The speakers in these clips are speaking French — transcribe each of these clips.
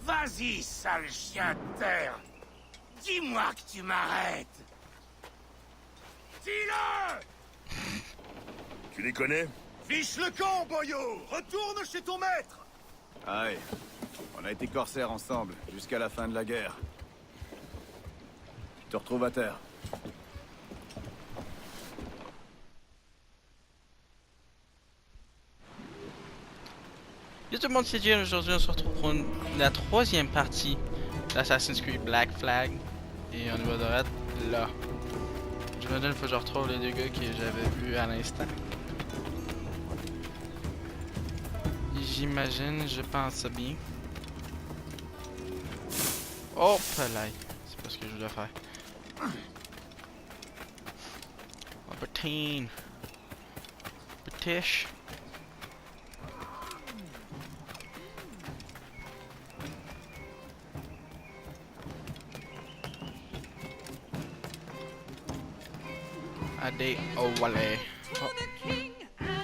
Vas-y, sale chien de terre. Dis-moi que tu m'arrêtes. Dis-le! Tu les connais? Fiche le camp, boyau! Retourne chez ton maître! Aïe. On a été corsaires ensemble, jusqu'à la fin de la guerre. Je te retrouve à terre. Yo tout le monde, c'est Jay. Aujourd'hui, on se retrouve pour la troisième partie d'Assassin's Creed Black Flag. Et on y va direct là. J'imagine qu'il faut que je retrouve les deux gars que j'avais vus à l'instant. J'imagine, je pense bien. Oh, palais. C'est pas ce que je voulais faire. Albertine. British. Adé Owale.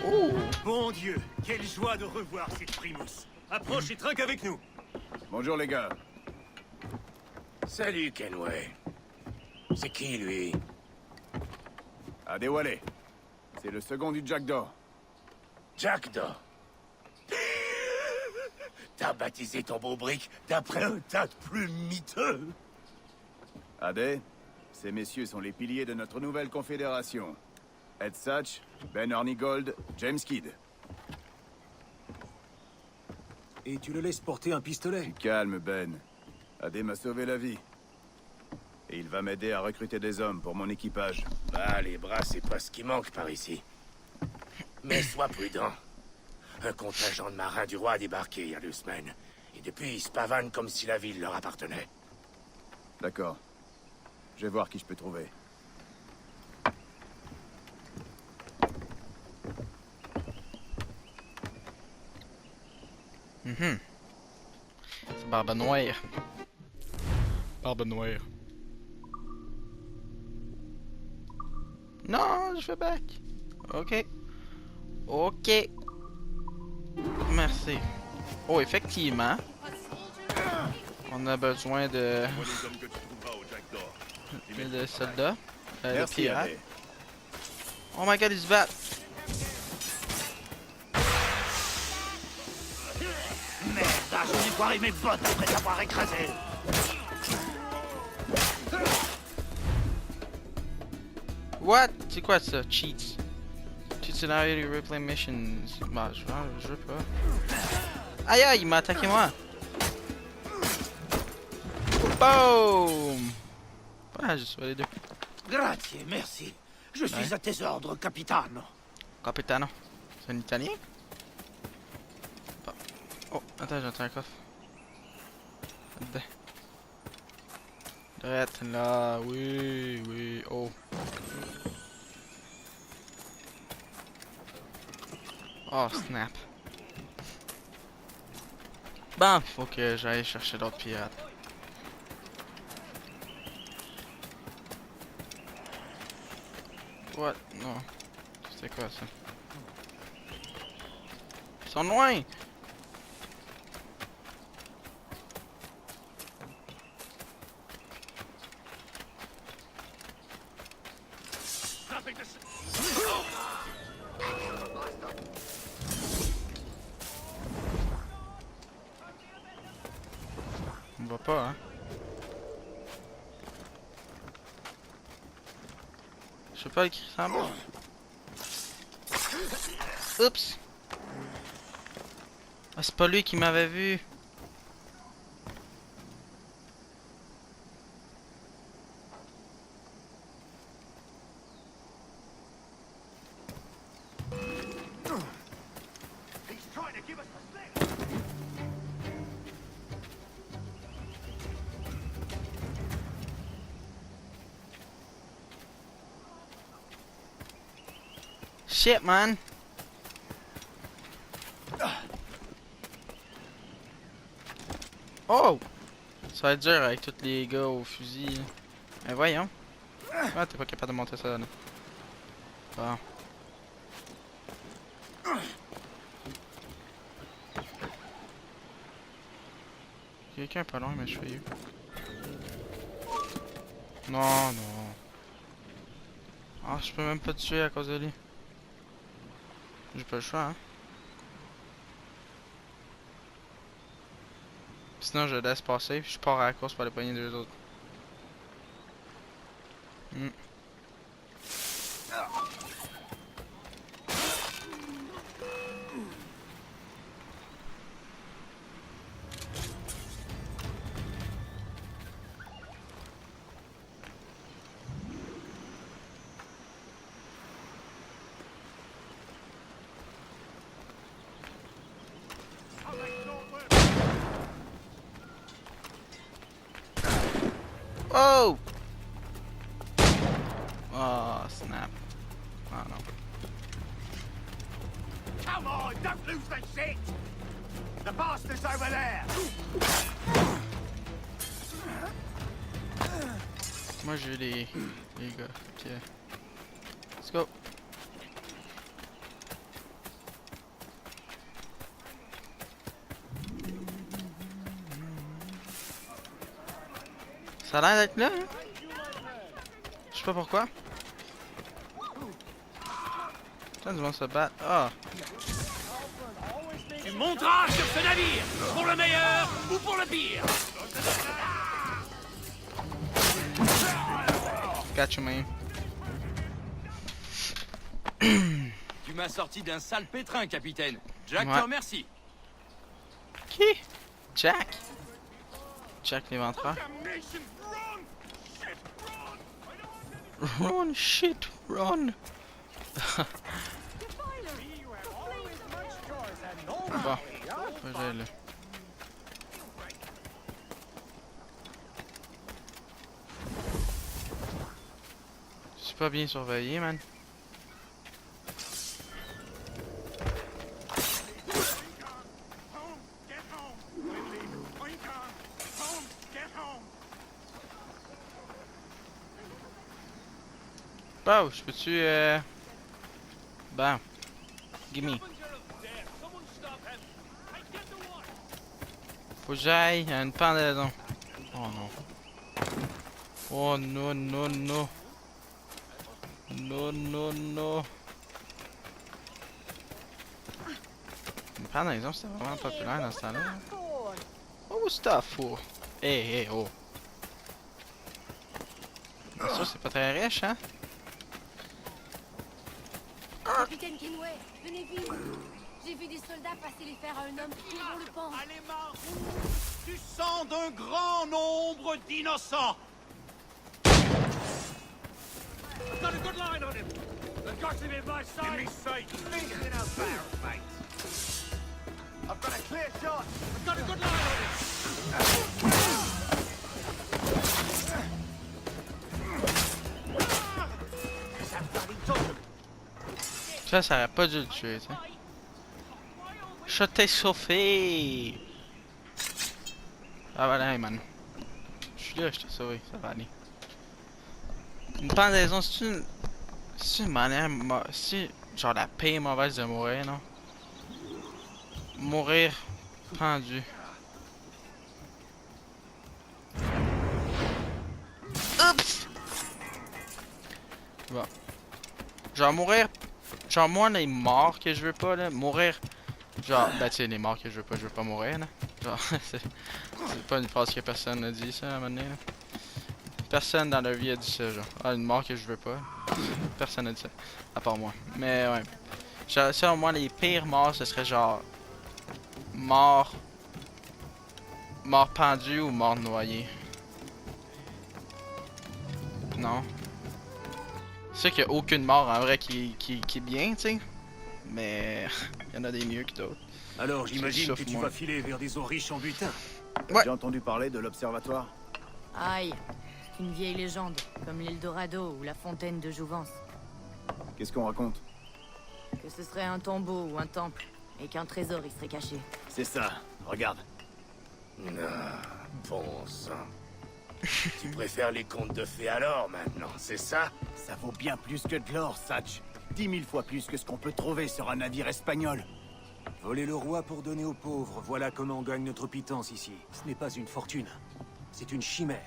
Oh. Bon Dieu, quelle joie de revoir cette Primus. Approche et trinque avec nous. Bonjour les gars. Salut, Kenway. C'est qui, lui? Adéwalé. C'est le second du Jackdaw. Jackdaw. T'as baptisé ton beau brick d'après un tas de plumes miteux. Adé, ces messieurs sont les piliers de notre nouvelle confédération. Ed Satch, Ben Hornigold, James Kidd. Et tu le laisses porter un pistolet? Du calme, Ben. Adé m'a sauvé la vie. Et il va m'aider à recruter des hommes pour mon équipage. Bah, les bras, c'est pas ce qui manque par ici. Mais sois prudent. Un contingent de marins du roi a débarqué il y a 2 semaines. Et depuis, ils se pavanent comme si la ville leur appartenait. D'accord. Je vais voir qui je peux trouver. C'est Barbe Noire. Barbe Noire. Non, je fais back. Ok. Ok. Merci. Oh, effectivement. On a besoin de... Vois les hommes que tu trouveras au Jackdaw. de soldats. De Merci, pirates. Adé. Oh my god, ils se battent. Merde, je vais foirer mes bottes après t'avoir écrasé. What? C'est quoi ça? Cheats. Cheats scenario replay missions. Bah, je veux pas. Aïe aïe, il m'a attaqué moi. Boom! Ah, je suis les deux. Grazie, merci. Je suis Ouais. à tes ordres, capitano. Capitano. C'est un italien? Bah. Oh, attends, j'entends un coffre. Dedans. Drette, là, oui, oh. Oh, snap. Bon, faut que j'aille chercher d'autres pirates. What? Non. C'était quoi ça? Ils sont loin! On va pas, hein? Je sais pas écrire ça en bas. Oups! Ah, c'est pas lui qui m'avait vu. Shit, man! Oh! Ça va être dur avec tous les gars au fusil. Mais voyons. Ah, t'es pas capable de monter ça là. Bon. Quelqu'un pas loin, mais je fais eu. Non, non. Ah, je peux même pas te tuer à cause de lui. J'ai pas le choix, hein. Sinon, je laisse passer, puis je pars à la course pour aller pogner deux autres. Hmm. Oh! Oh, snap. Oh no. Come on, don't lose the shit! The bastard's over there! Moi j'ai les gars. Ok. Let's go. Ça a l'air d'être là, hein? Je sais pas pourquoi. Putain, du monde se bat. Ah! Tu monteras sur ce navire! Pour le meilleur ou pour le pire! Got you, man. Tu m'as sorti d'un sale pétrin, capitaine. Jack Ouais. te remercie. Qui? Jack? Jack l'éventreur. Run, shit, run! Bon, faut que j'aille là. Je suis pas bien surveillé, man. Bon, je peux-tu Bon. Gimme. Faut que j'aille à une pendaison. Oh non. Oh non, non, non. Non, non, non. Une pendaison, c'était vraiment populaire dans ce temps-là. Oh, stuff, oh. Hey, hey, oh. Ça, c'est pas très riche, hein? Capitaine Kenway, venez vite. J'ai vu des soldats passer les fers à un homme qui est dans le pan. Allez, marche! Du sang d'un grand nombre d'innocents! I've got a good line on him! I've got him in my sight! Give me sight! Thinking of barrel, mate! I've got a clear shot! I've got a good line on him! Ça aurait pas dû le tuer, tu sais. Je t'ai chauffé! Ah voilà, hey, man. Je suis là, je t'ai sauvé, ça va aller. Une pendaison, c'est une manière... C'est genre la pire mauvaise de mourir, non? Mourir pendu. Oups! Bon. Genre mourir... Genre moi les morts que je veux pas là, mourir. Genre, bah tu sais les morts que je veux pas mourir là. Genre, c'est pas une phrase que personne a dit ça à un moment donné là. Personne dans leur vie a dit ça genre. Ah une mort que je veux pas. Personne a dit ça. À part moi. Mais ouais. Genre ça moi les pires morts ce serait genre. Mort. Mort pendu ou mort noyé. Non. C'est sûr qu'il n'y a aucune mort en vrai qui est bien, tu sais. Mais il y en a des mieux que d'autres. Alors j'imagine Sauf que tu moi. vas filer vers des eaux riches en butin. T'as Ouais. déjà entendu parler de l'observatoire? Aïe, c'est une vieille légende, comme l'Eldorado ou la fontaine de Jouvence. Qu'est-ce qu'on raconte? Que ce serait un tombeau ou un temple, et qu'un trésor y serait caché. C'est ça, regarde. Ah, bon sang. Tu préfères les contes de fées alors, maintenant, c'est ça? Ça vaut bien plus que de l'or, Satch. 10 000 fois plus que ce qu'on peut trouver sur un navire espagnol. Voler le roi pour donner aux pauvres, voilà comment on gagne notre pitance ici. Ce n'est pas une fortune, c'est une chimère.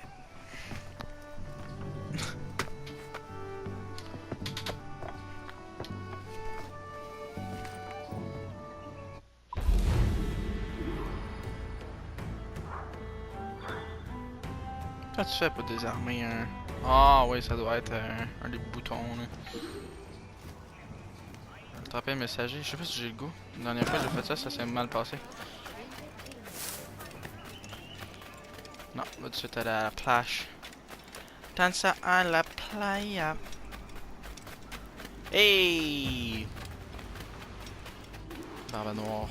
Comment tu fais pour désarmer un... Ah oui, ça doit être un des boutons là. Attraper un messager, je sais pas si j'ai le goût. La dernière fois que j'ai fait ça, ça s'est mal passé. Non, on va tout de suite aller à la plage. Tant ça à la playa. Hey! Barbe noire.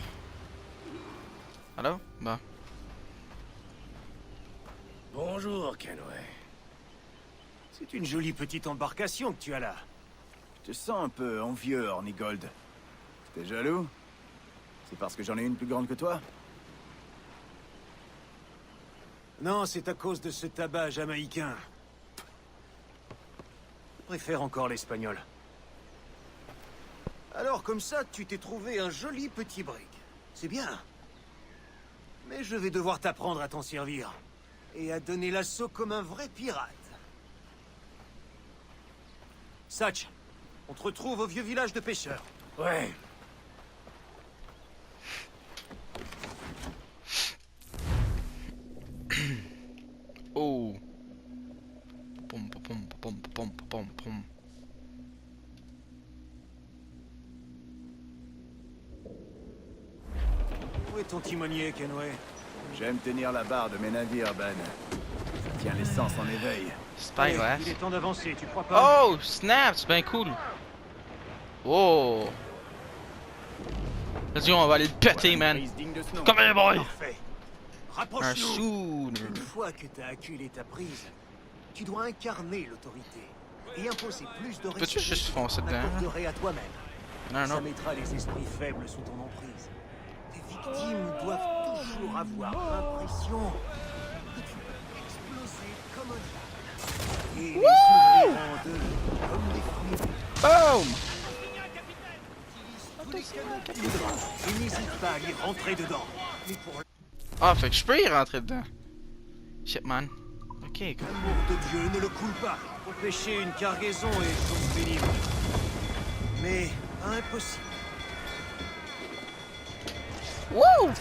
Allô? Bon. Bonjour, Kenway. C'est une jolie petite embarcation que tu as là. Je te sens un peu envieux, Hornigold. T'es jaloux? C'est parce que j'en ai une plus grande que toi? Non, c'est à cause de ce tabac jamaïcain. Je préfère encore l'espagnol. Alors, comme ça, tu t'es trouvé un joli petit brick. C'est bien. Mais je vais devoir t'apprendre à t'en servir. Et à donner l'assaut comme un vrai pirate. Satch, on te retrouve au vieux village de pêcheurs. Ouais. Oh. Pom pom pom pom pom pom pom. Où est ton timonier, Kenway? J'aime tenir la barre de mes navires, Ben. Ça tient l'essence en éveil. Spyglass. Il est temps d'avancer, tu crois pas? Oh, snap, c'est bien cool. Oh. Vas-y, on va aller le péter, man. Prise digne de ce nom. Comme un boy. Parfait. Un Rapproche-nous. shooter. Une fois que t'as acculé ta prise, tu dois incarner l'autorité et imposer plus de Peux-tu respect juste que foncer tu dedans? accorderais à toi-même. Non, Ça non. mettra les esprits faibles sous ton emprise. Tes victimes doivent toujours avoir l'impression que tu peux exploser comme un diable. Et les ouvrir en deux comme des fruits. Boom! Tous les canons de poudre. Et n'hésite pas à les rentrer dedans. Mais pour Ah, fait que je peux y rentrer dedans. Shit, man. Ok, cool. l'amour de Dieu, ne le coule pas. Empêcher une cargaison est chose pénible. Mais impossible. Wouh!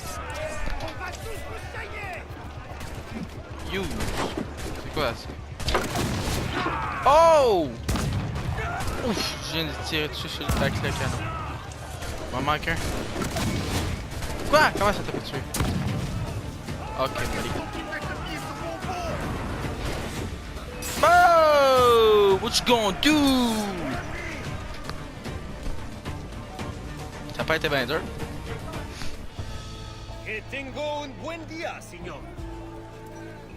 You. C'est quoi ça? Oh! Ouf, je viens de tirer dessus sur le bac le canon. Il m'en manque un. Quoi? Comment ça t'a pas tué? Ok, allez. Oh! What you gonna do? Ça a pas été bien dur. Et tengo un buen día, señor.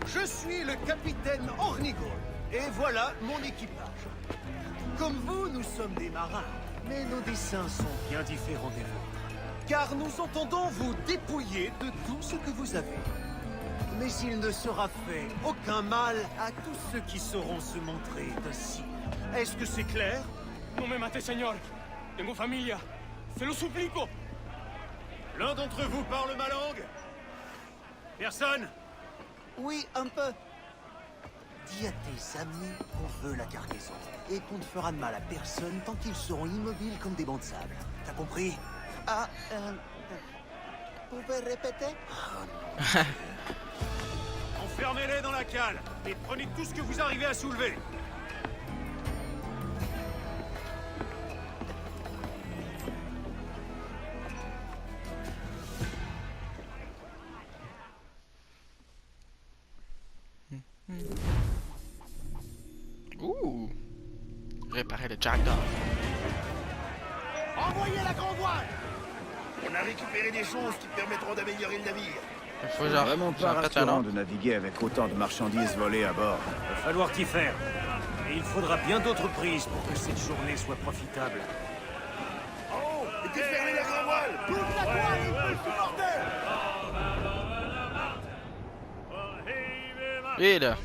Je suis le capitaine Hornigold, et voilà mon équipage. Comme vous, nous sommes des marins, mais nos desseins sont bien différents des vôtres. Car nous entendons vous dépouiller de tout ce que vous avez. Mais il ne sera fait aucun mal à tous ceux qui sauront se montrer dociles. Est-ce que c'est clair? No me mate, señor. Tengo familia. Se lo suplico. L'un d'entre vous parle ma langue? Personne? Oui, un peu. Dis à tes amis qu'on veut la cargaison et qu'on ne fera de mal à personne tant qu'ils seront immobiles comme des bancs de sable. T'as compris? Ah, pouvez répéter? Enfermez-les dans la cale et prenez tout ce que vous arrivez à soulever. Ouh! Réparer le jackdaw. Envoyez la grande voile. On a récupéré des choses qui permettront d'améliorer le navire. Il faut C'est vraiment pas j'en pète un rassurant autre. de naviguer avec autant de marchandises volées à bord. Il va falloir t'y faire. Et il faudra bien d'autres prises pour que cette journée soit profitable. Oh, et déferlez la grand voile. Toute la toile, il peut le supporter. Et là.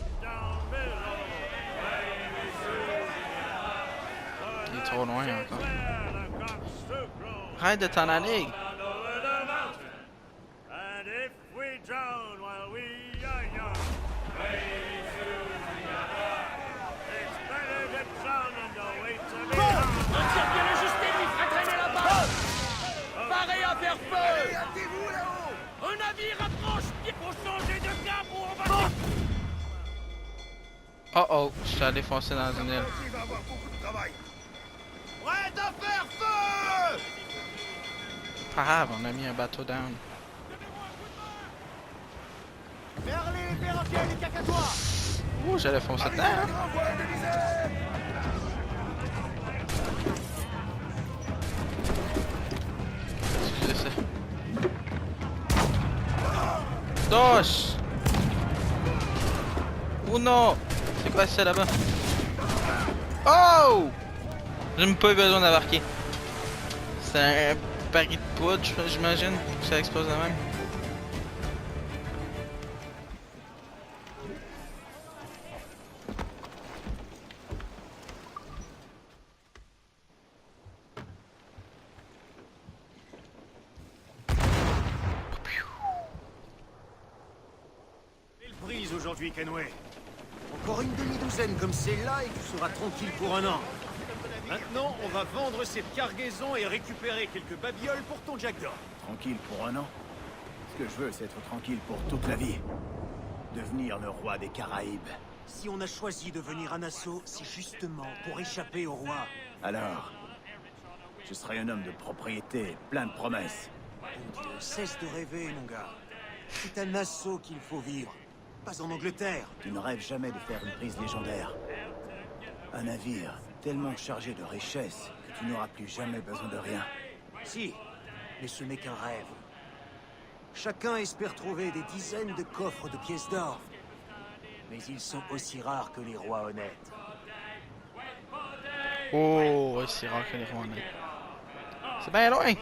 Il est trop loin encore. Arrête de t'en aller. Oh oh, je suis allé foncer dans une île. Il va avoir beaucoup de travail. Prêt à faire feu! Pas grave, on a mis un bateau down. Vers les perroquets, les cacatois! Ouh, j'allais foncer dedans. Hein? Excusez ça. Dos! Oh non! C'est quoi ça là-bas? Oh! J'ai même pas eu besoin d'embarquer. C'est un pari de poudre, j'imagine, que ça explose de même. Belle prise aujourd'hui, Kenway. Encore une demi-douzaine comme celle-là et tu seras tranquille pour un an. Maintenant, on va vendre cette cargaison et récupérer quelques babioles pour ton Jack d'or. Tranquille pour un an. Ce que je veux, c'est être tranquille pour toute la vie. Devenir le roi des Caraïbes. Si on a choisi de venir à Nassau, c'est justement pour échapper au roi. Alors, je serai un homme de propriété, plein de promesses. Mon Dieu, cesse de rêver, mon gars. C'est à Nassau qu'il faut vivre, pas en Angleterre. Tu ne rêves jamais de faire une prise légendaire. Un navire tellement chargé de richesses que tu n'auras plus jamais besoin de rien. Si, mais ce n'est qu'un rêve. Chacun espère trouver des dizaines de coffres de pièces d'or. Mais ils sont aussi rares que les rois honnêtes. Oh, ouais, c'est rare que les rois honnêtes. C'est bien loin!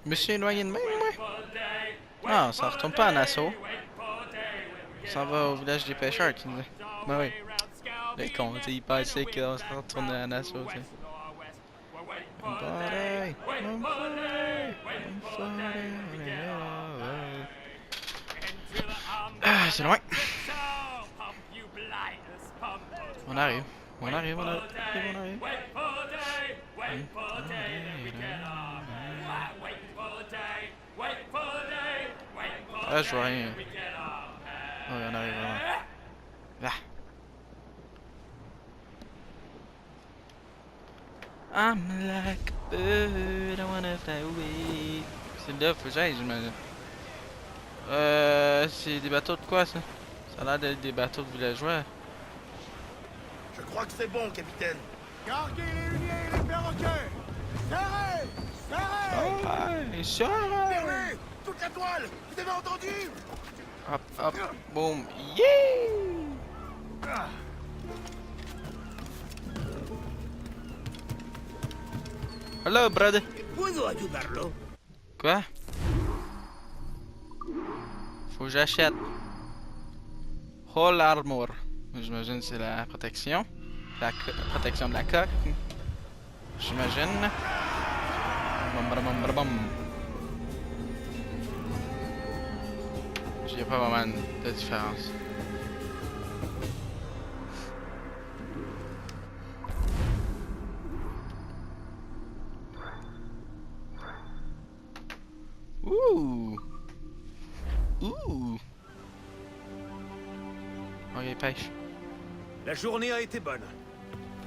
Je me suis éloigné de même, moi? Non, ça retourne pas à Nassau. Ça va au village des pêcheurs, tu disais. Ben oui. Les cons, tu sais, ils pensaient qu'on se retournait à Nassau, tu sais. Ah, c'est loin. On arrive. On arrive, on arrive, on arrive. Ah, je vois rien. Oh, on arrive vraiment. Ah. I'm like a bird, I wanna fly away. C'est là, faut que j'aille, j'imagine. C'est des bateaux de quoi, ça? Ça a l'air d'être des bateaux de villageois. Je crois que c'est bon, capitaine. Carguez les huniers et les perroquets! Serrez! Serrez! Ouais, ça! Fermez toute la toile. Vous avez entendu? Hop, hop, boum, yeah! Hello, brother. Puedo ayudarlo. Quoi? Faut que j'achète. Whole armor. J'imagine que c'est la protection. La protection de la coque. J'imagine. Bam, bam, bam, bam, bam. J'ai pas vraiment de différence. Ouh! Ouh! Ok, pêche. La journée a été bonne.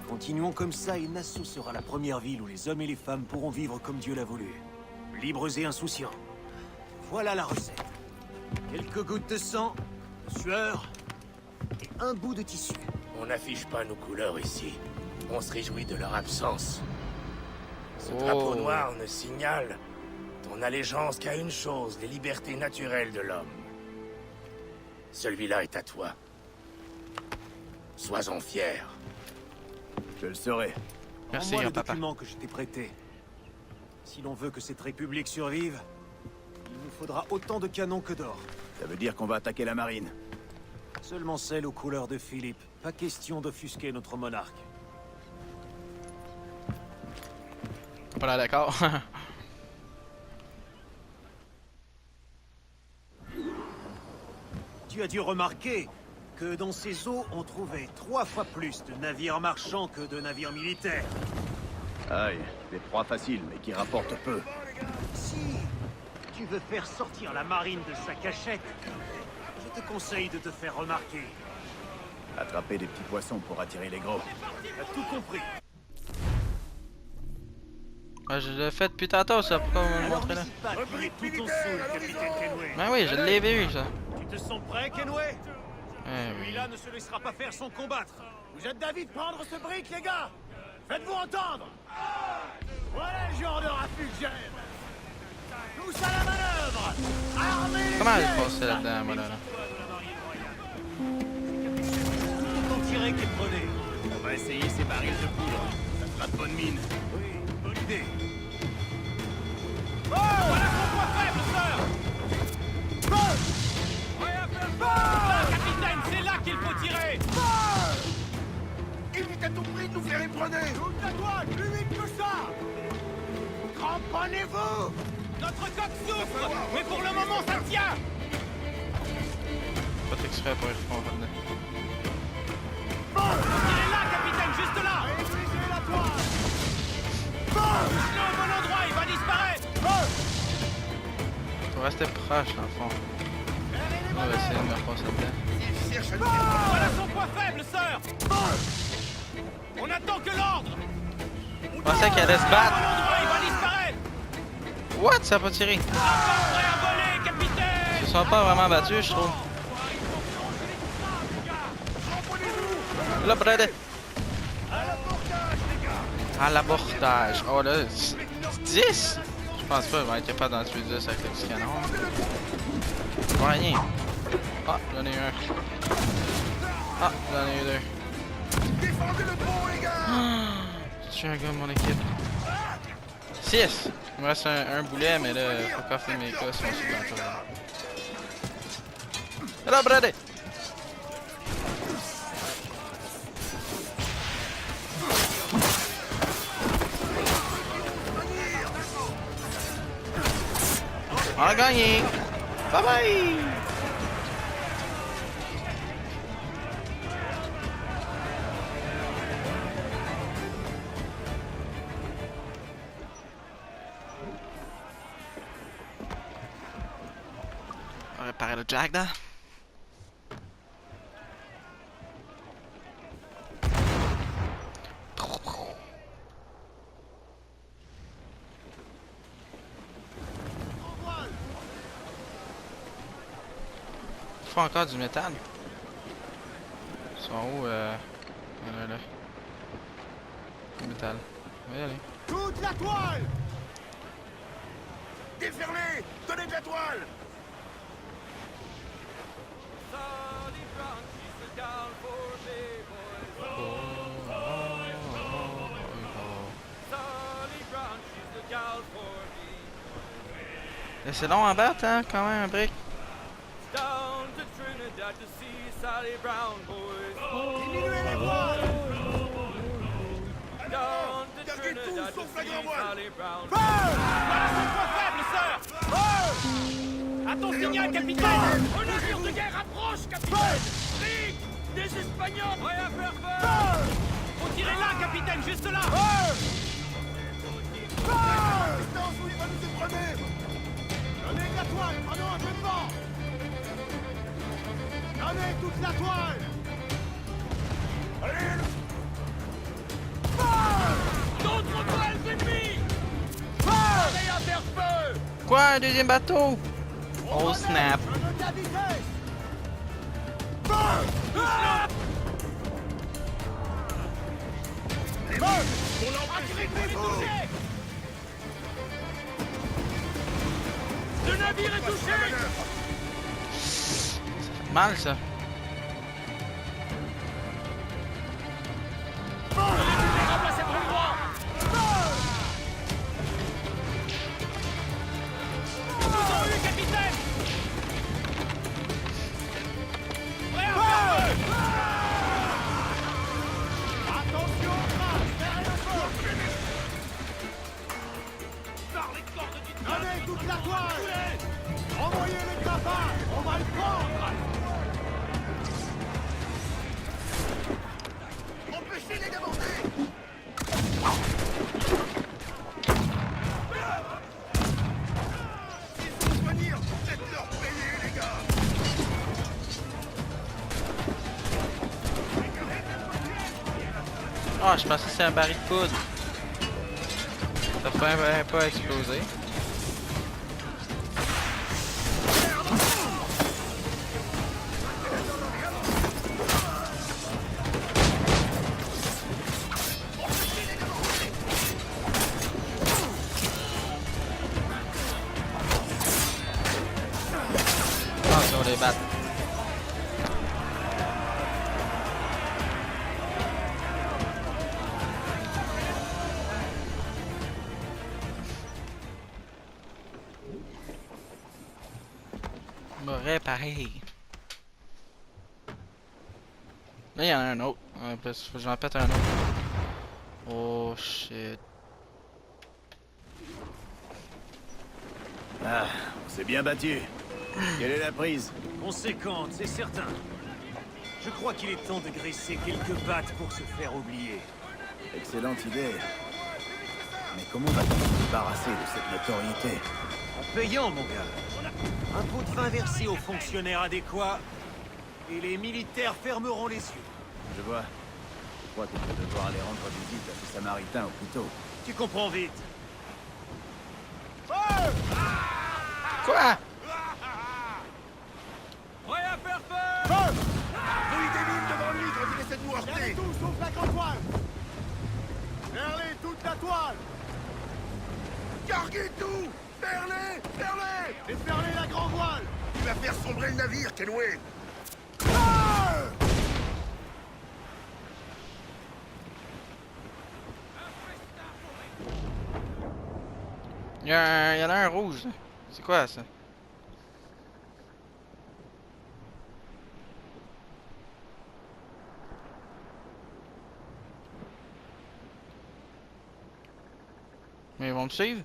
Continuons comme ça et Nassau sera la première ville où les hommes et les femmes pourront vivre comme Dieu l'a voulu. Libres et insouciants. Voilà la recette. Quelques gouttes de sang, de sueur et un bout de tissu. On n'affiche pas nos couleurs ici. On se réjouit de leur absence. Ce Oh. drapeau noir ne signale ton allégeance qu'à une chose, les libertés naturelles de l'homme. Celui-là est à toi. Sois-en fier. Je le serai. Merci, Rends-moi le grand-papa. document que je t'ai prêté. Si l'on veut que cette république survive, il nous faudra autant de canons que d'or. Ça veut dire qu'on va attaquer la marine. Seulement celle aux couleurs de Philippe. Pas question d'offusquer notre monarque. Pas là d'accord. Tu as dû remarquer que dans ces eaux, on trouvait 3 fois plus de navires marchands que de navires militaires. Aïe, des proies faciles, mais qui rapportent peu. Si tu veux faire sortir la marine de sa cachette, te conseille de te faire remarquer. Attraper des petits poissons pour attirer les gros. T'as tout compris. Ah, je l'ai fait depuis tantôt, ça. Pourquoi vous me le Alors montrez là? n'hésite pas à crier tout ton saoul, capitaine Kenway. Ben oui, je l'ai vu, ça. Tu te sens prêt, Kenway? Eh oui. Celui-là ne se laissera pas faire sans combattre. Vous êtes d'avis de prendre ce brick, les gars? Faites-vous entendre. Voilà le genre de raffut que j'aime. Tous à la manœuvre. Armez les Comment elle pieds. passait là-dedans, moi, là? Tout en tirer qu'ils prenaient. On va essayer ces barils de poudre. Ça fera de bonne mine. Oui, bonne idée. Oh, voilà son point faible, sœur. Là, capitaine, c'est là qu'il faut tirer. Évite à tout prix de nous faire éperonner. Toute la toile, plus vite que ça. Cramponnez-vous. Notre coque souffre, mais pour le moment, ça tient. Pas exprès pour y répondre là-dedans. Tirez là, capitaine, juste là. Aiguisez la toile. Pousse-le au bon endroit, il va disparaître. Faut rester proche, dans le fond. On va essayer de me repasser dedans. Voilà son point faible, sœur. On attend que l'ordre. Je pensais qu'elle allait se Au battre. bon endroit, il va disparaître. What? Ça a pas tiré. Encore prêt à voler, capitaine. Ils se sont pas vraiment battus, je trouve. Là, Brady. À l'abordage. Oh là, 10? Je pense pas, ils vont être capables d'en tuer 10 avec le petit canon. Ouais, rien. Ah, j'en ai eu un. Ah, j'en ai eu deux. J'ai tué un gars de mon équipe. 6! Il me reste un boulet, mais là, faut pas faire mes gars sont sur le bateau. Là, Brady! On a gagné! Bye bye! On va réparer le jack là. Faut encore du métal. Ils sont où là? Du métal. On va y aller. Toute la toile. Déferlez! Donnez de la toile! Et c'est long en battre, hein, quand même, un brick. Down to Trinidad to see Sally Brown, boys. Diminuez les voiles. Down to Trinidad to see Sally Brown. Voilà son point faible, sœur. À ton signal, capitaine. Un navire de guerre approche, capitaine. Vite, des Espagnols. Prêts à faire feu. Faut tirer là, capitaine, juste là. Distance où il va nous éperonner! Donnez de la toile, prenons un peu de vent. Donnez toute la toile. D'autres toiles ennemies. Prêts à faire feu. Quoi, un deuxième bateau? Oh snap. Prenez de la vitesse. Agrippez-vous. Le navire est touché. Mal ça. Remplacez pour le droit. Nous avons eu, capitaine. Prêts à faire feu. Attention, trace, derrière le feu. Par les cordes du train. Donnez toute la toile. Envoyez les capables, on va le prendre. Ah, je pensais que c'était un baril de poudre. Ça fait pas exploser. Attention, les battes. Me réparer. Là, il y en a un autre. En plus, faut que j'en pète un autre. Oh shit. Ah, on s'est bien battu. Quelle est la prise? Conséquente, c'est certain. Je crois qu'il est temps de graisser quelques battes pour se faire oublier. Excellente idée. Mais comment va-t-on se débarrasser de cette notoriété? En payant, mon gars. Un pot de vin versé aux fonctionnaires adéquats, et les militaires fermeront les yeux. Je vois. Je crois qu'on va devoir aller rendre visite à ce Samaritain au plus tôt. Tu comprends vite. Quoi? Prêt à faire feu! Fouille des mines devant lui quand il essaie de nous heurter. Gardez tout sauf la grande toile. Ferlez toute la toile. Carguez tout! Ferlez! Ferlez! Et ferlez la grande voile. Il va faire sombrer le navire, Kenway! Il y en a un rouge. Là. C'est quoi ça? Mais ils vont me suivre?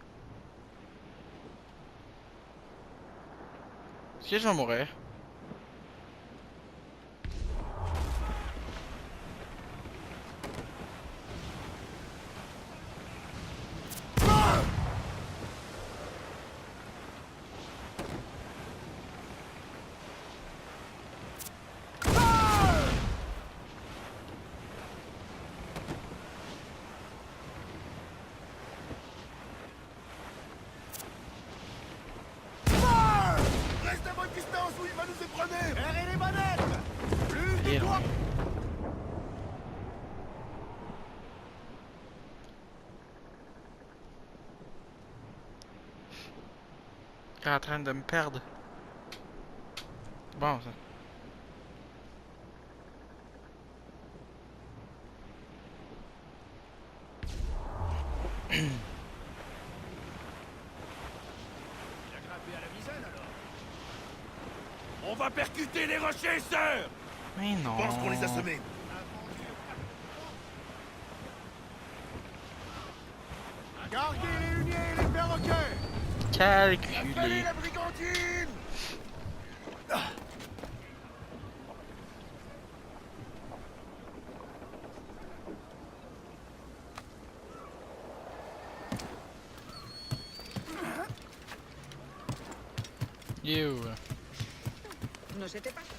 Est-ce que je vais mourir? Reste à bonne distance ou il va nous épreuver! Ferrez les manettes. Plus Et de loin. toi. Je suis en train de me perdre. Bon ça. On va percuter les rochers, sœur! Mais non. Je pense qu'on les a semés. Gardez les huniers et les perroquets. Appelez Calculé. la brigandine! You. No se te pasa.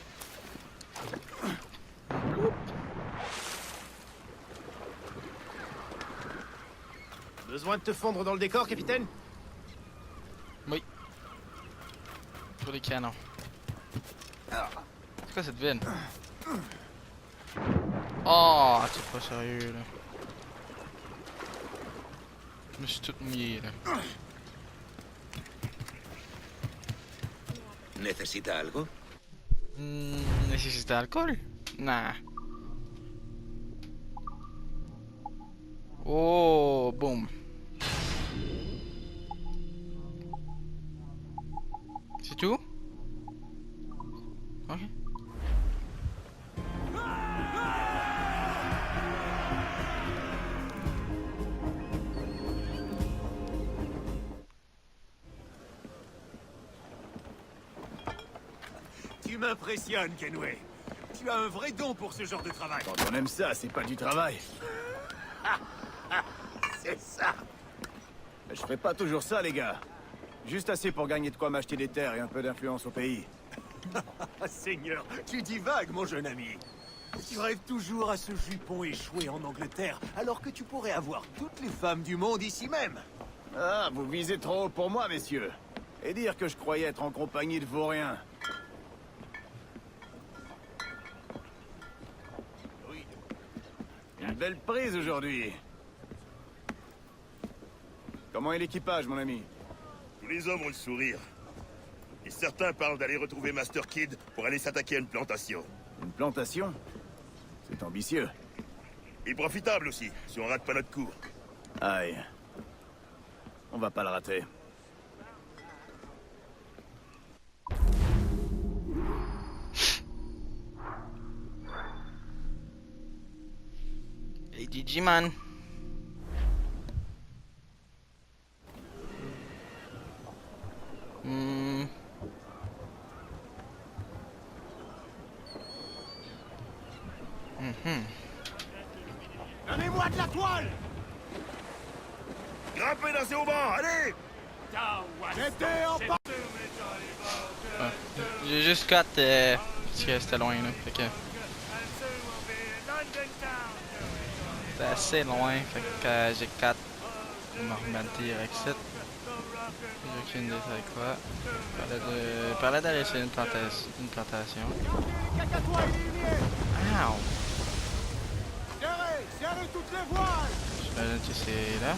Besoin de te fondre dans le décor, capitaine? Pour les canons. C'est quoi cette ville? Oh, c'est pas sérieux là. Je me suis tout mouillé là. ¿Necesita algo? ¿Necesita alcohol? Nah. Oh, boom. C'est tout? Ok. Tu m'impressionnes, Kenway. Tu as un vrai don pour ce genre de travail. Quand on aime ça, c'est pas du travail. C'est ça! Mais je ferai pas toujours ça, les gars. Juste assez pour gagner de quoi m'acheter des terres et un peu d'influence au pays. Ah, Seigneur, tu divagues, mon jeune ami. Tu rêves toujours à ce jupon échoué en Angleterre, alors que tu pourrais avoir toutes les femmes du monde ici même. Ah, vous visez trop haut pour moi, messieurs. Et dire que je croyais être en compagnie de vauriens. Une belle prise aujourd'hui. Comment est l'équipage, mon ami? Tous les hommes ont le sourire. Et certains parlent d'aller retrouver Master Kid pour aller s'attaquer à une plantation. Une plantation? C'est ambitieux. Et profitable aussi, si on rate pas notre coup. Aïe. On va pas le rater. Et Digiman. Donnez-moi de la toile! Grimpez dans ces haubans, allez! J'étais en bas! J'ai juste 4 parce que c'était loin là. Fait que c'est assez loin. Fait que j'ai 4. Je vais me remettre direct ici. J'ai aucune idée c'est quoi. Il parlait d'aller essayer une plantation. Ow! Serrez toutes les voiles! J'imagine que c'est là.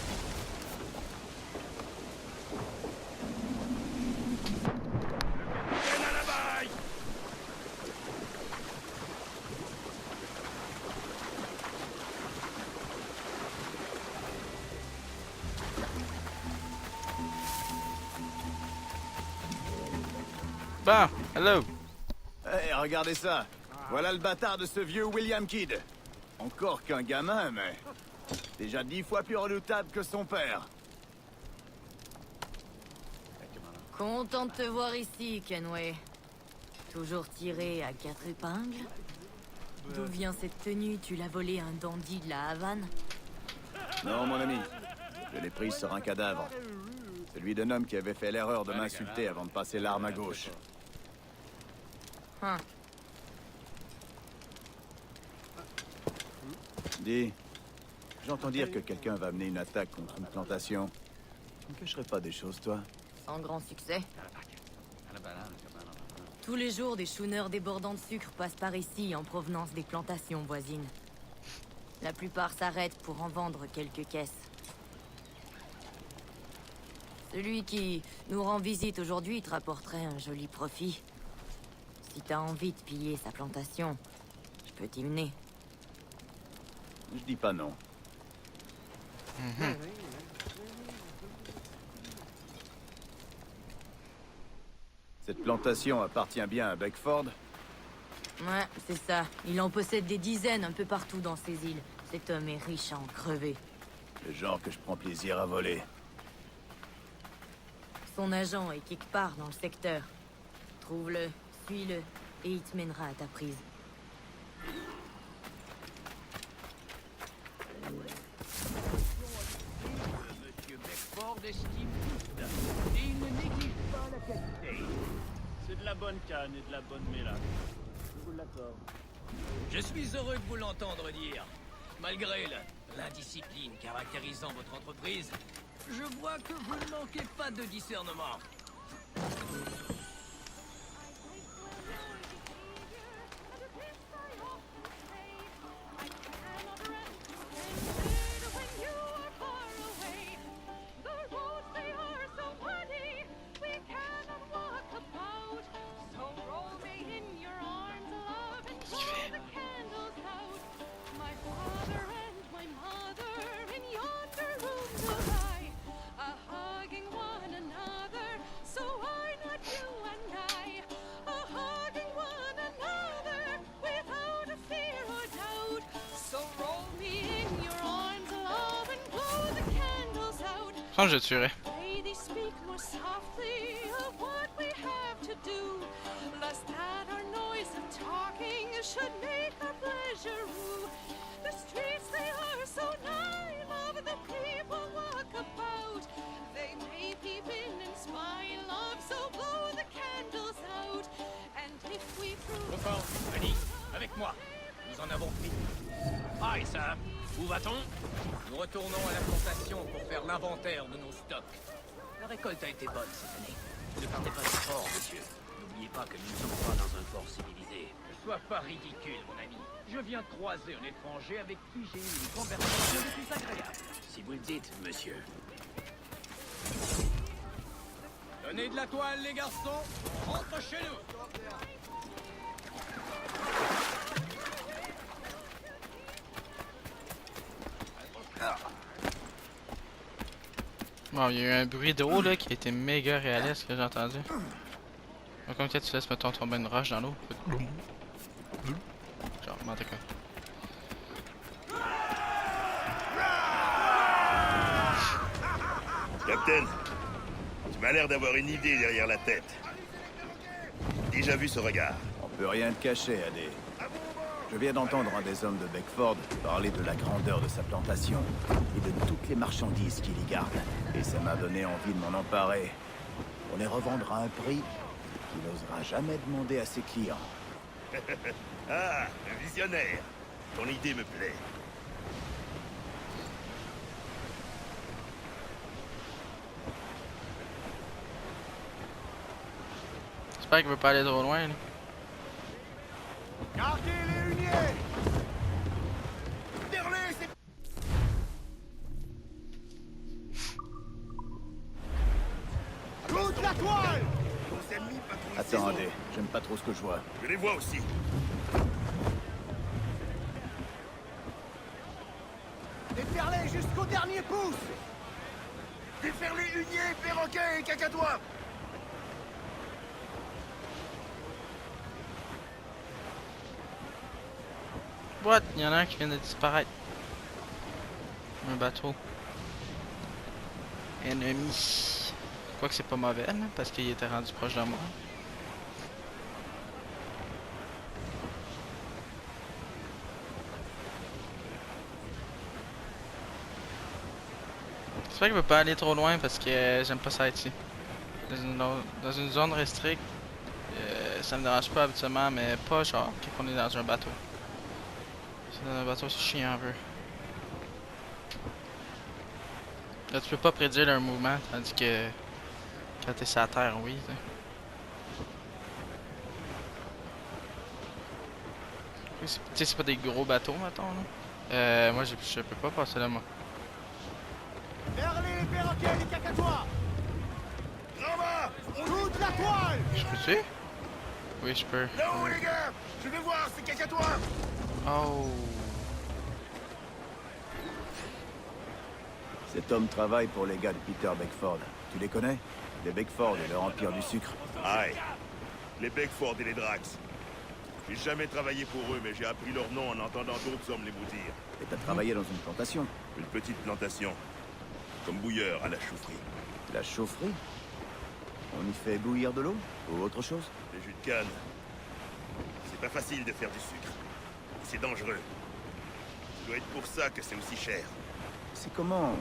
Bon, hello! Hey, regardez ça. Voilà le bâtard de ce vieux William Kidd. Encore qu'un gamin, mais... déjà 10 fois plus redoutable que son père. Content de te voir ici, Kenway. Toujours tiré à 4 épingles? D'où vient cette tenue? Tu l'as volée à un dandy de la Havane? Non, mon ami. Je l'ai prise sur un cadavre. Celui d'un homme qui avait fait l'erreur de m'insulter avant de passer l'arme à gauche. Hein. Dis, j'entends dire que quelqu'un va mener une attaque contre une plantation. Tu ne cacherais pas des choses, toi? Sans grand succès. Tous les jours, des schooners débordants de sucre passent par ici en provenance des plantations voisines. La plupart s'arrêtent pour en vendre quelques caisses. Celui qui nous rend visite aujourd'hui te rapporterait un joli profit. Si t'as envie de piller sa plantation, je peux t'y mener. Je dis pas non. Cette plantation appartient bien à Beckford? Ouais, c'est ça. Il en possède des dizaines un peu partout dans ces îles. Cet homme est riche à en crever. Le genre que je prends plaisir à voler. Son agent est quelque part dans le secteur. Trouve-le, suis-le, et il te mènera à ta prise. Monsieur Beckford estime tout, et il ne néglige pas la qualité. C'est de la bonne canne et de la bonne mélasse. Je vous l'accorde. Je suis heureux de vous l'entendre dire. Malgré l'indiscipline caractérisant votre entreprise, je vois que vous ne manquez pas de discernement. Je pense que je tuerai. Annie, avec moi. nous en avons pris. Ah, et ça, où va-t-on? Nous retournons à la plantation pour faire l'inventaire de nos stocks. La récolte a été bonne cette année. Ne parlez pas si fort, monsieur. N'oubliez pas que nous ne sommes pas dans un port civilisé. Ne sois pas ridicule, mon ami. Je viens de croiser un étranger avec qui j'ai eu une conversation des plus agréable. Si vous le dites, monsieur. Donnez de la toile, les garçons. On rentre chez nous. Bon, il y a eu un bruit d'eau là qui a été méga réaliste que j'ai entendu. Donc, comme quand tu laisses mettons tomber une roche dans l'eau. Genre, en tout cas. Captain, tu m'as l'air d'avoir une idée derrière la tête. Déjà vu ce regard. On peut rien te cacher, Adé. Je viens d'entendre un des hommes de Beckford parler de la grandeur de sa plantation et de toutes les marchandises qu'il y garde. Et ça m'a donné envie de m'en emparer. On les revendre à un prix qu'il n'osera jamais demander à ses clients. Ah, un visionnaire. Ton idée me plaît. J'espère qu'il veut pas aller trop loin. Là. Gardez les huniers! Terlez, c'est... Toute la toile! Nos ennemis patrouillent ces Attends, eaux. Adé, j'aime pas trop ce que je vois. Je les vois aussi. Déferlez jusqu'au dernier pouce! Déferlez huniers, perroquets et cacatois. What? Il y en a un qui vient de disparaître. Un bateau. Ennemi. Quoique c'est pas mauvais, là, parce qu'il était rendu proche de moi. J'espère qu'il veut pas aller trop loin parce que j'aime pas ça ici. Dans une zone restricte, ça me dérange pas habituellement, mais pas genre quand on est dans un bateau. C'est dans un bateau, c'est chiant un peu. Là, tu peux pas prédire leur mouvement, tandis que quand t'es sur la terre, oui. Tu sais, c'est pas des gros bateaux, mettons, là. Moi, je peux pas passer là, moi. Terlez les perroquets et les cacatois! Rama, Toute la toile! Je peux-tu? Oui, je peux. là-haut les gars. Je veux voir ces cacatois. Oh. Cet homme travaille pour les gars de Peter Beckford. Tu les connais? Les Beckford et leur empire du sucre. Aïe. Les Beckford et les Drax. J'ai jamais travaillé pour eux, mais j'ai appris leur nom en entendant d'autres hommes les vous dire. Et t'as travaillé dans une plantation? Une petite plantation. Comme bouilleur à la chaufferie. La chaufferie? On y fait bouillir de l'eau? Ou autre chose? Les jus de canne. C'est pas facile de faire du sucre. C'est dangereux. Ça doit être pour ça que c'est aussi cher. C'est comment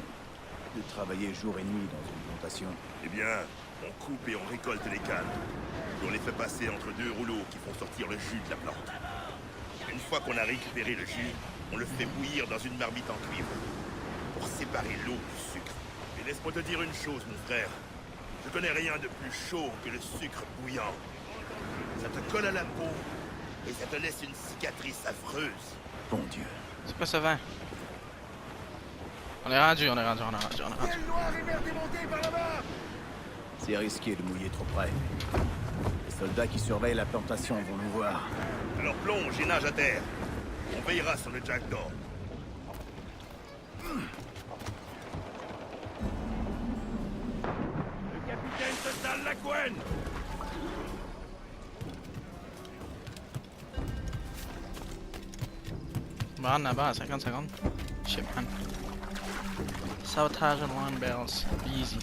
de travailler jour et nuit dans une plantation? Eh bien, on coupe et on récolte les cannes. Et on les fait passer entre deux rouleaux qui font sortir le jus de la plante. Une fois qu'on a récupéré le jus, on le fait bouillir dans une marmite en cuivre pour séparer l'eau du sucre. Et laisse-moi te dire une chose, mon frère. Je connais rien de plus chaud que le sucre bouillant. Ça te colle à la peau et ça te laisse une cicatrice affreuse. Bon Dieu. C'est quoi ce vent? On est rendu. Quel noir est mer démonté par là-bas! C'est risqué de mouiller trop près. Les soldats qui surveillent la plantation vont nous voir. Alors plonge et nage à terre. On veillera sur le Jackdaw. Le capitaine se sale la couenne! Je me rends là-bas à 50 secondes. Shit, man. Sabotage and one bells. Easy.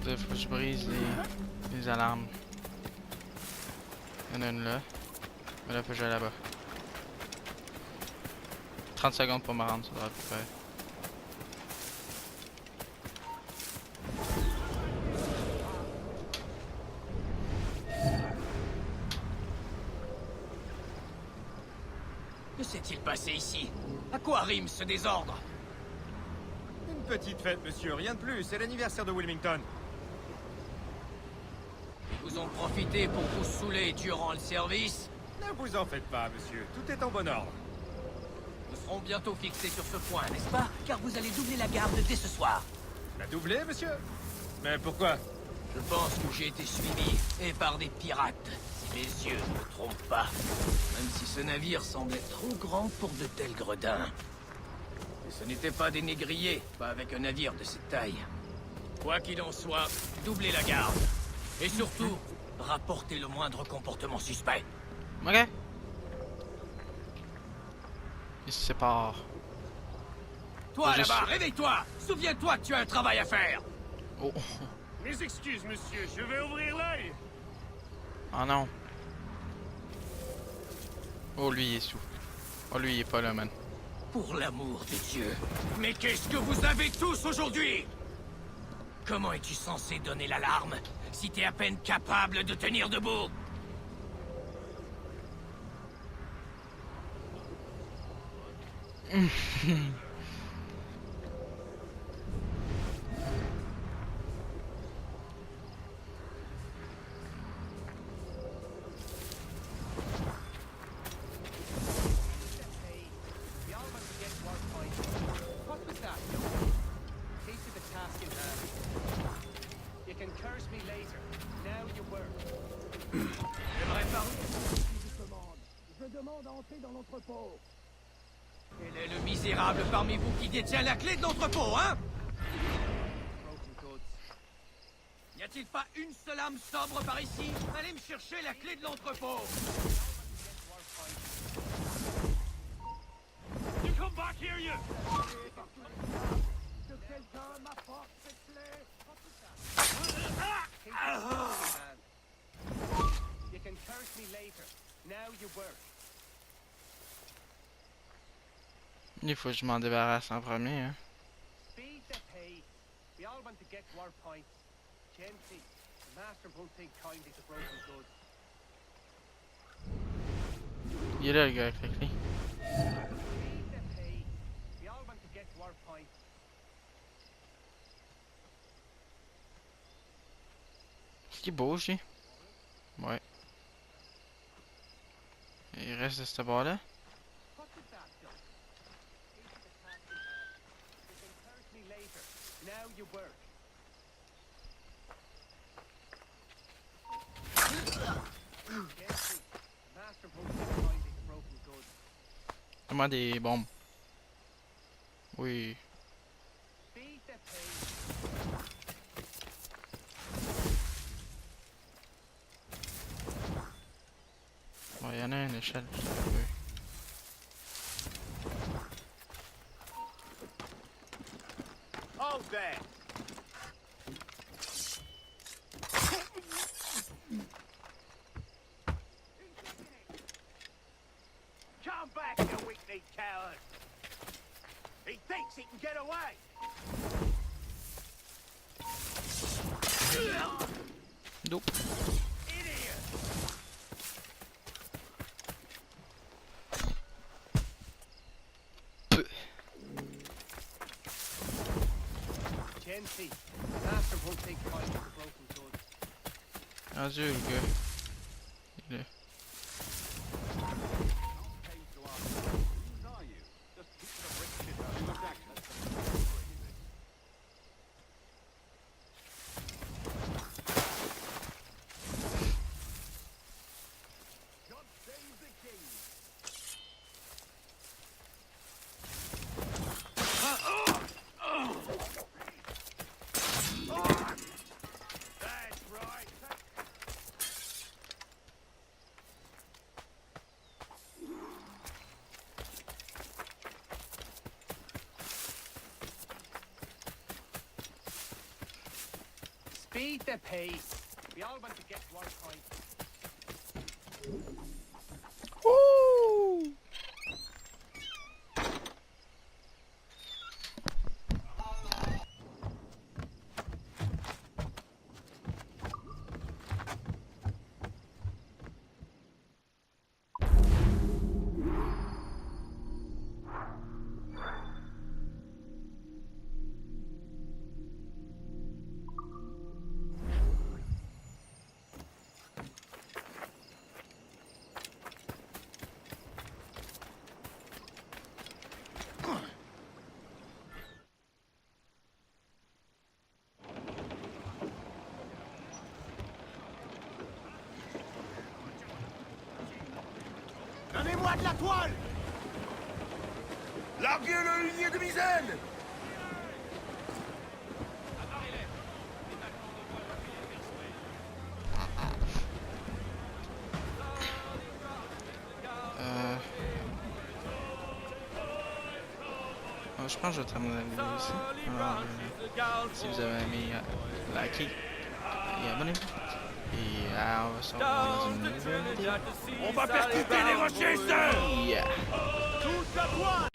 Faut que je brise les alarmes. Il y en a une là. Mais là, faut que j'aille là-bas. 30 secondes pour me rendre, ça devrait être prêt. Que s'est-il passé ici? À quoi rime ce désordre? Une petite fête, monsieur, rien de plus. C'est l'anniversaire de Wilmington. Ils vous ont profité pour vous saouler durant le service? Ne vous en faites pas, monsieur. Tout est en bon ordre. Nous serons bientôt fixés sur ce point, n'est-ce pas? Car vous allez doubler la garde dès ce soir. La doublé, monsieur? Mais pourquoi? Je pense que j'ai été suivi, et par des pirates, si mes yeux ne me trompent pas. Même si ce navire semblait trop grand pour de tels gredins. Et ce n'étaient pas des négriers, pas avec un navire de cette taille. Quoi qu'il en soit, doublez la garde. Et surtout, rapportez le moindre comportement suspect. Ok. Il se sépare. Toi Je là-bas, suis- réveille-toi! Souviens-toi que tu as un travail à faire! Oh. Mes excuses, monsieur. Je vais ouvrir l'œil. Ah non. Oh, lui, il est sous. Oh, lui, il est pas là, man. Pour l'amour de Dieu. Mais qu'est-ce que vous avez tous aujourd'hui? Comment es-tu censé donner l'alarme si t'es à peine capable de tenir debout? What was that? Take to the task in hand. You can curse me later. Now you work. J'aimerais parler. Je demande à entrer dans l'entrepôt. Quel est le misérable parmi vous qui détient la clé de l'entrepôt, hein? Broken goods. N'y a-t-il pas une seule âme sobre par ici? Allez me chercher la clé de l'entrepôt. You come back here, you! Que quelqu'un m'apporte cette clé. You can curse me later. Now you work. Il faut que je m'en débarrasse en premier, hein. Speed the pace. We all want to get to our point. Gently. The master won't think kindly to broken goods. Il est là, le gars, avec la clé. Speed the pace. We all want to get to our point. Est-ce qu'il bouge, lui? Ouais. Il reste de ce bord-là. What did that do? Take to the task in hand. You can curse me later. Now you work. Gently. The master won't think kindly to broken goods. Comment des bombes? Oui. Speed the pace. Bon, il y en a une échelle. Je sais pas. Hold there. Come back, you weak-kneed coward. He thinks he can get away. Nope. Idiot. Gently. The master won't think kindly to broken goods. Rendu, le gars. Il est là. That's right. Speed the pace. We all want to get to our point. Woo! bas de la toile! Larguez le lignée de misaine! Je pense que je vais terminer la vidéo ici. Alors, si vous avez aimé, likez et abonnez-vous. Et on va se revoir dans une nouvelle vidéo. On va percuter les rochers, sir! Yeah! Toute la toile!